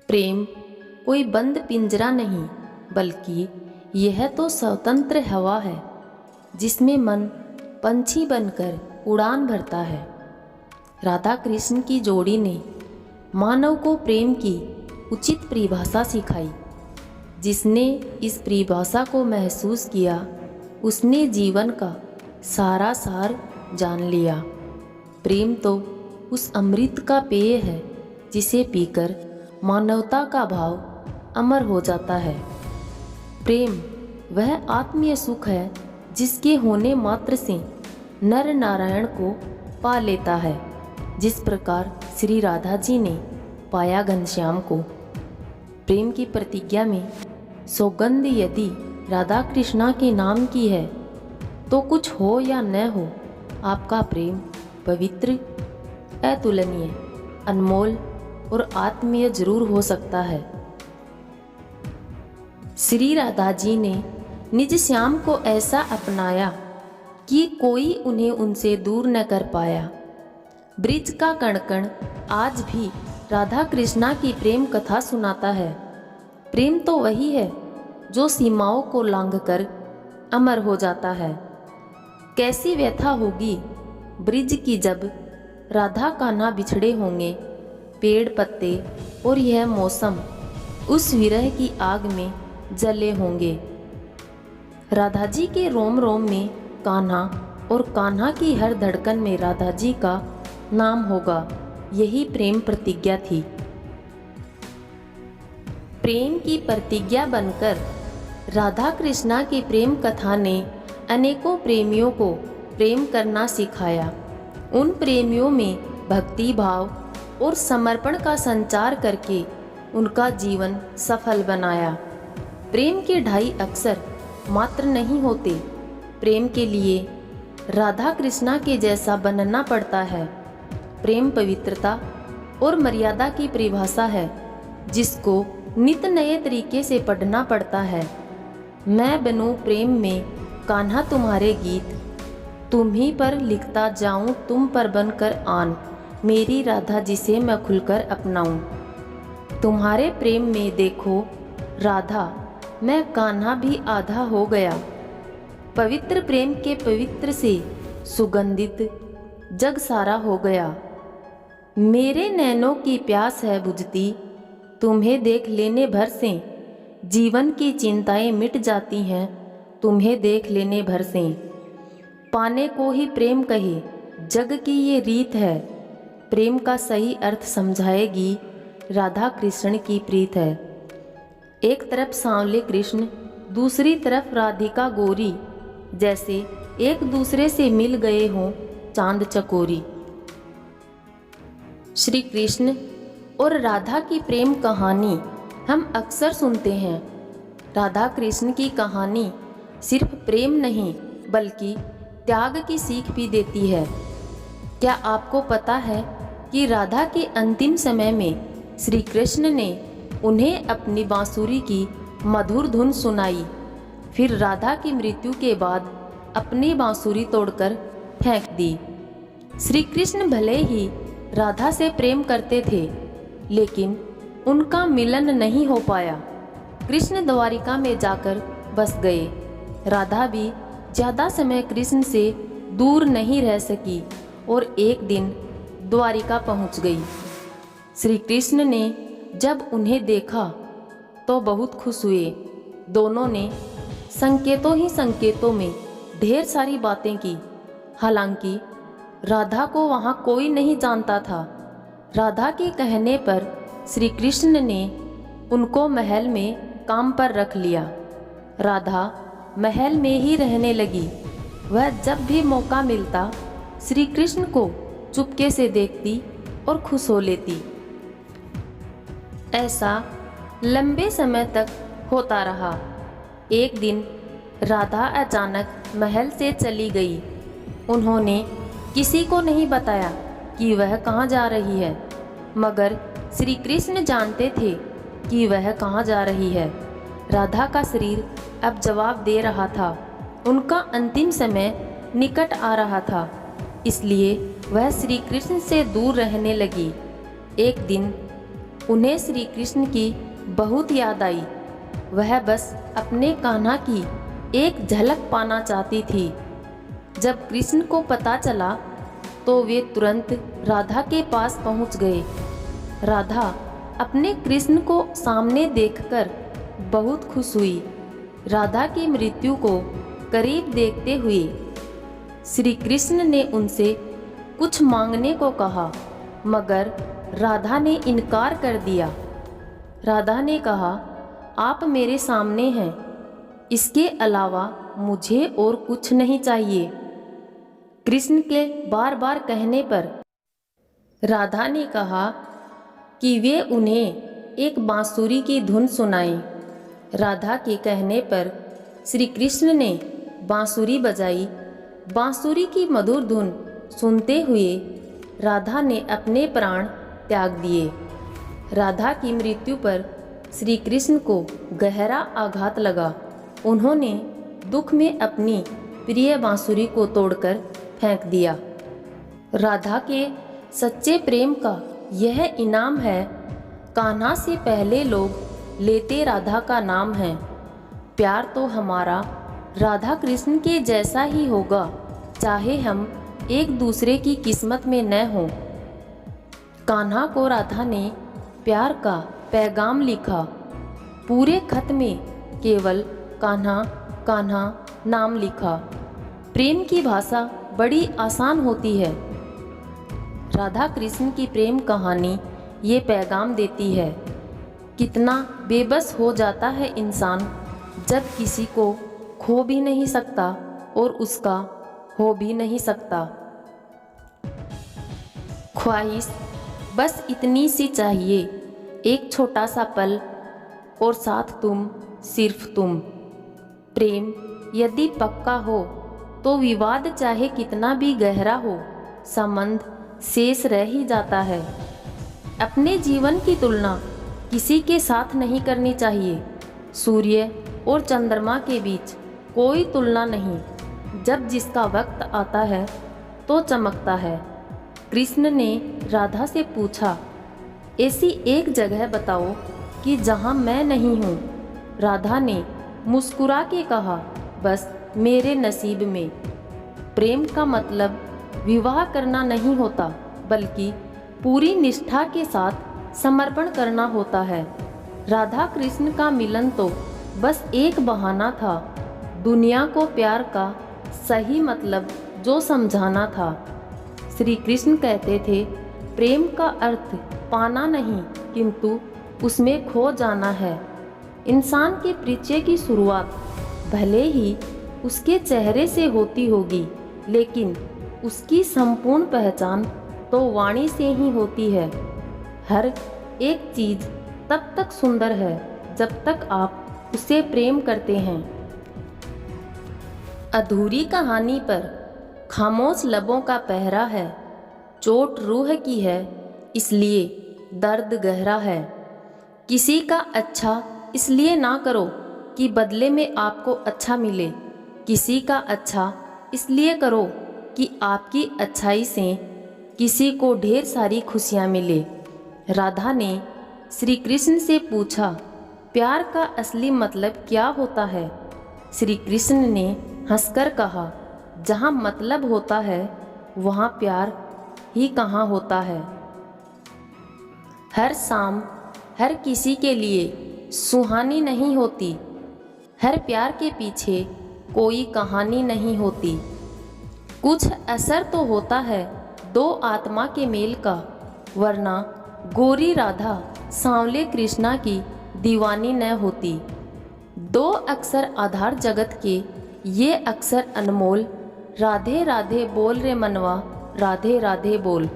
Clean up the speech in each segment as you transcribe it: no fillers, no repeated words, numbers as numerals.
प्रेम कोई बंद पिंजरा नहीं, बल्कि यह तो स्वतंत्र हवा है जिसमें मन पंछी बनकर उड़ान भरता है। राधा कृष्ण की जोड़ी ने मानव को प्रेम की उचित परिभाषा सिखाई। जिसने इस परिभाषा को महसूस किया उसने जीवन का सारा सार जान लिया। प्रेम तो उस अमृत का पेय है जिसे पीकर मानवता का भाव अमर हो जाता है। प्रेम वह आत्मीय सुख है जिसके होने मात्र से नर नारायण को पा लेता है, जिस प्रकार श्री राधा जी ने पाया घनश्याम को। प्रेम की प्रतिज्ञा में सौगंध यदि राधा कृष्णा के नाम की है तो कुछ हो या न हो, आपका प्रेम पवित्र, अतुलनीय, अनमोल और आत्मीय जरूर हो सकता है। श्री राधा जी ने निज श्याम को ऐसा अपनाया कि कोई उन्हें उनसे दूर न कर पाया। ब्रिज का कण कण आज भी राधा कृष्णा की प्रेम कथा सुनाता है। प्रेम तो वही है जो सीमाओं को लांघकर अमर हो जाता है। कैसी व्यथा होगी ब्रिज की जब राधा कान्हा बिछड़े होंगे। पेड़ पत्ते और यह मौसम उस विरह की आग में जले होंगे। राधा जी के रोम रोम में कान्हा और कान्हा की हर धड़कन में राधा जी का नाम होगा। यही प्रेम प्रतिज्ञा थी। प्रेम की प्रतिज्ञा बनकर राधा कृष्णा की प्रेम कथा ने अनेकों प्रेमियों को प्रेम करना सिखाया। उन प्रेमियों में भक्ति भाव और समर्पण का संचार करके उनका जीवन सफल बनाया। प्रेम के ढाई अक्षर मात्र नहीं होते। प्रेम के लिए राधा कृष्णा के जैसा बनना पड़ता है। प्रेम पवित्रता और मर्यादा की परिभाषा है जिसको नित नए तरीके से पढ़ना पड़ता है। मैं बनूं प्रेम में कान्हा तुम्हारे गीत, तुम ही पर लिखता जाऊं तुम पर बनकर आन, मेरी राधा जिसे मैं खुलकर अपनाऊं। तुम्हारे प्रेम में देखो राधा, मैं कान्हा भी आधा हो गया। पवित्र प्रेम के पवित्र से सुगंधित जग सारा हो गया। मेरे नैनों की प्यास है बुझती, तुम्हें देख लेने भर से जीवन की चिंताएं मिट जाती हैं, तुम्हें देख लेने भर से। पाने को ही प्रेम कहे जग की ये रीत है, प्रेम का सही अर्थ समझाएगी राधा कृष्ण की प्रीत है। एक तरफ सांवले कृष्ण, दूसरी तरफ राधिका गोरी, जैसे एक दूसरे से मिल गए हों चांद चकोरी। श्री कृष्ण और राधा की प्रेम कहानी हम अक्सर सुनते हैं। राधा कृष्ण की कहानी सिर्फ प्रेम नहीं बल्कि त्याग की सीख भी देती है। क्या आपको पता है कि राधा के अंतिम समय में श्री कृष्ण ने उन्हें अपनी बांसुरी की मधुर धुन सुनाई। फिर राधा की मृत्यु के बाद अपनी बांसुरी तोड़कर फेंक दी। श्री कृष्ण भले ही राधा से प्रेम करते थे, लेकिन उनका मिलन नहीं हो पाया। कृष्ण द्वारिका में जाकर बस गए। राधा भी ज़्यादा समय कृष्ण से दूर नहीं रह सकी और एक दिन द्वारिका पहुंच गई। श्री कृष्ण ने जब उन्हें देखा तो बहुत खुश हुए। दोनों ने संकेतों ही संकेतों में ढेर सारी बातें की। हालांकि राधा को वहाँ कोई नहीं जानता था। राधा के कहने पर श्री कृष्ण ने उनको महल में काम पर रख लिया। राधा महल में ही रहने लगी। वह जब भी मौका मिलता श्री कृष्ण को चुपके से देखती और खुश हो लेती। ऐसा लंबे समय तक होता रहा। एक दिन राधा अचानक महल से चली गई। उन्होंने किसी को नहीं बताया कि वह कहाँ जा रही है, मगर श्री कृष्ण जानते थे कि वह कहाँ जा रही है। राधा का शरीर अब जवाब दे रहा था। उनका अंतिम समय निकट आ रहा था, इसलिए वह श्री कृष्ण से दूर रहने लगी। एक दिन उन्हें श्री कृष्ण की बहुत याद आई। वह बस अपने कान्हा की एक झलक पाना चाहती थी। जब कृष्ण को पता चला तो वे तुरंत राधा के पास पहुंच गए। राधा अपने कृष्ण को सामने देखकर बहुत खुश हुई। राधा की मृत्यु को करीब देखते हुए श्री कृष्ण ने उनसे कुछ मांगने को कहा, मगर राधा ने इनकार कर दिया। राधा ने कहा, आप मेरे सामने हैं, इसके अलावा मुझे और कुछ नहीं चाहिए। कृष्ण के बार बार कहने पर राधा ने कहा कि वे उन्हें एक बांसुरी की धुन सुनाएं। राधा के कहने पर श्री कृष्ण ने बांसुरी बजाई। बांसुरी की मधुर धुन सुनते हुए राधा ने अपने प्राण त्याग दिए। राधा की मृत्यु पर श्री कृष्ण को गहरा आघात लगा। उन्होंने दुख में अपनी प्रिय बांसुरी को तोड़कर फेंक दिया। राधा के सच्चे प्रेम का यह इनाम है। कान्हा से पहले लोग लेते राधा का नाम है। प्यार तो हमारा राधा कृष्ण के जैसा ही होगा, चाहे हम एक दूसरे की किस्मत में न हों। कान्हा को राधा ने प्यार का पैगाम लिखा। पूरे खत में केवल कान्हा कान्हा नाम लिखा। प्रेम की भाषा बड़ी आसान होती है। राधा कृष्ण की प्रेम कहानी ये पैगाम देती है, कितना बेबस हो जाता है इंसान जब किसी को खो भी नहीं सकता और उसका हो भी नहीं सकता। ख्वाहिश बस इतनी सी चाहिए, एक छोटा सा पल और साथ तुम, सिर्फ तुम। प्रेम यदि पक्का हो तो विवाद चाहे कितना भी गहरा हो, संबंध शेष रह ही जाता है। अपने जीवन की तुलना किसी के साथ नहीं करनी चाहिए। सूर्य और चंद्रमा के बीच कोई तुलना नहीं। जब जिसका वक्त आता है तो चमकता है। कृष्ण ने राधा से पूछा, ऐसी एक जगह बताओ कि जहाँ मैं नहीं हूँ। राधा ने मुस्कुरा के कहा, बस मेरे नसीब में। प्रेम का मतलब विवाह करना नहीं होता, बल्कि पूरी निष्ठा के साथ समर्पण करना होता है। राधा कृष्ण का मिलन तो बस एक बहाना था, दुनिया को प्यार का सही मतलब जो समझाना था। श्री कृष्ण कहते थे, प्रेम का अर्थ पाना नहीं किंतु उसमें खो जाना है। इंसान के परिचय की शुरुआत भले ही उसके चेहरे से होती होगी, लेकिन उसकी संपूर्ण पहचान तो वाणी से ही होती है। हर एक चीज़ तब तक सुंदर है जब तक आप उसे प्रेम करते हैं। अधूरी कहानी पर खामोश लबों का पहरा है। चोट रूह की है, इसलिए दर्द गहरा है। किसी का अच्छा इसलिए ना करो कि बदले में आपको अच्छा मिले। किसी का अच्छा इसलिए करो कि आपकी अच्छाई से किसी को ढेर सारी खुशियाँ मिले। राधा ने श्री कृष्ण से पूछा, प्यार का असली मतलब क्या होता है? श्री कृष्ण ने हंसकर कहा, जहाँ मतलब होता है वहाँ प्यार ही कहाँ होता है। हर शाम हर किसी के लिए सुहानी नहीं होती। हर प्यार के पीछे कोई कहानी नहीं होती। कुछ असर तो होता है दो आत्मा के मेल का, वरना गोरी राधा सांवले कृष्णा की दीवानी न होती। दो अक्षर आधार जगत के, ये अक्षर अनमोल। राधे राधे बोल रे मनवा, राधे राधे बोल।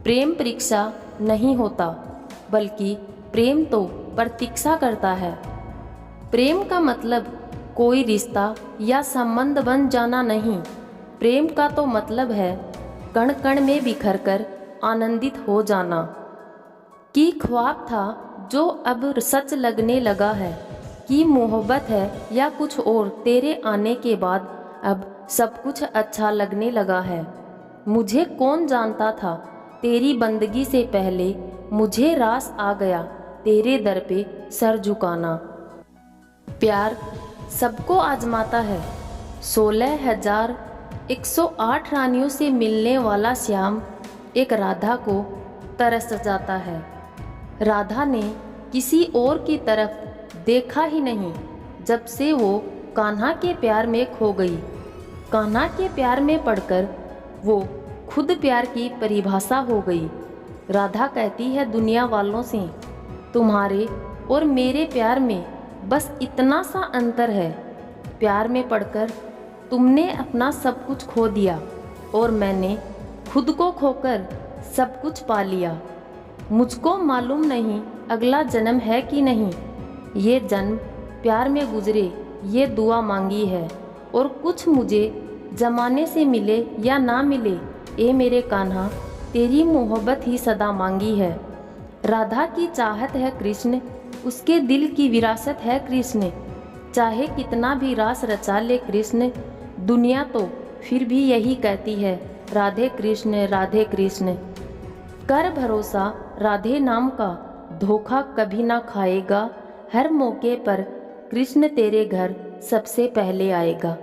प्रेम परीक्षा नहीं होता, बल्कि प्रेम तो प्रतीक्षा करता है। प्रेम का मतलब कोई रिश्ता या संबंध बन जाना नहीं। प्रेम का तो मतलब है कण कण में बिखर कर आनंदित हो जाना। कि ख्वाब था जो अब सच लगने लगा है, कि मोहब्बत है या कुछ और, तेरे आने के बाद अब सब कुछ अच्छा लगने लगा है। मुझे कौन जानता था तेरी बंदगी से पहले मुझे रास आ गया तेरे दर पे सर झुकाना। प्यार सबको आजमाता है। 16,108 रानियों से मिलने वाला श्याम एक राधा को तरस जाता है। राधा ने किसी और की तरफ देखा ही नहीं जब से वो कान्हा के प्यार में खो गई। कान्हा के प्यार में पड़कर वो खुद प्यार की परिभाषा हो गई। राधा कहती है दुनिया वालों से, तुम्हारे और मेरे प्यार में बस इतना सा अंतर है, प्यार में पड़कर तुमने अपना सब कुछ खो दिया और मैंने खुद को खोकर सब कुछ पा लिया। मुझको मालूम नहीं अगला जन्म है कि नहीं, ये जन्म प्यार में गुजरे ये दुआ मांगी है, और कुछ मुझे जमाने से मिले या ना मिले, ए मेरे कान्हा तेरी मोहब्बत ही सदा मांगी है। राधा की चाहत है कृष्ण, उसके दिल की विरासत है कृष्ण। चाहे कितना भी रास रचा ले कृष्ण, दुनिया तो फिर भी यही कहती है राधे कृष्ण राधे कृष्ण। कर भरोसा राधे नाम का, धोखा कभी ना खाएगा। हर मौके पर कृष्ण तेरे घर सबसे पहले आएगा।